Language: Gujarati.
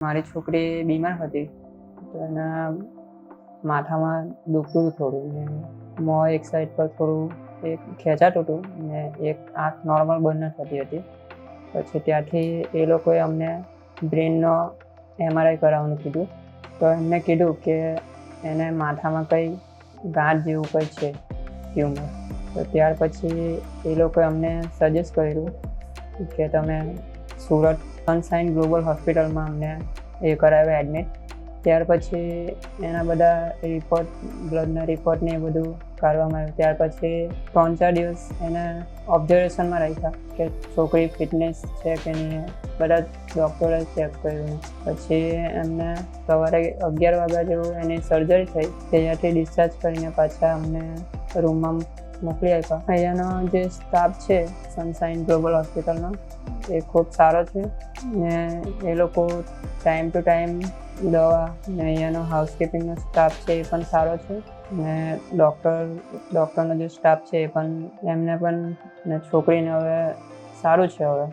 મારી છોકરી બીમાર હતી તો એના માથામાં દુખતું હતું થોડું ને મોં એક સાઈડ પર થોડું એક ખેંચાતું હતું ને એક આંખ નોર્મલ બંધ ન થતી હતી. પછી ત્યાંથી એ લોકોએ અમને બ્રેનનો MRI કરાવવાનું કીધું. તો એમને કીધું કે એને માથામાં કંઈ ગાંઠ જેવું કંઈ છે ટ્યુમર. તો ત્યાર પછી એ લોકોએ અમને સજેસ્ટ કર્યું કે તમે સુરત સનશાઇન ગ્લોબલ હોસ્પિટલમાં અમને એ કરાવ્યા એડમિટ. ત્યાર પછી એના બધા રિપોર્ટ બ્લડના રિપોર્ટ ને એ બધું કાઢવામાં આવ્યું. ત્યાર પછી 3-4 દિવસ એને ઓબ્ઝર્વેશનમાં રાખ્યા કે છોકરી ફિટનેસ છે કે નહીં. બધા ડૉક્ટરે ચેક કર્યું. પછી એમને સવારે 11 વાગ્યા જેવું એની સર્જરી થઈ. ત્યાંથી ડિસ્ચાર્જ કરીને પાછા અમને રૂમમાં મોકલી આપ્યા. અહીંયાનો જે સ્ટાફ છે સનશાઇન ગ્લોબલ હોસ્પિટલનો એ ખૂબ સારો છે ને એ લોકો ટાઈમ ટુ ટાઈમ દવા ને અહીંયાનો હાઉસકીપિંગનો સ્ટાફ છે એ પણ સારો છે ને ડૉક્ટરનો જે સ્ટાફ છે એ પણ એમને પણ ને છોકરીને હવે સારું છે હવે.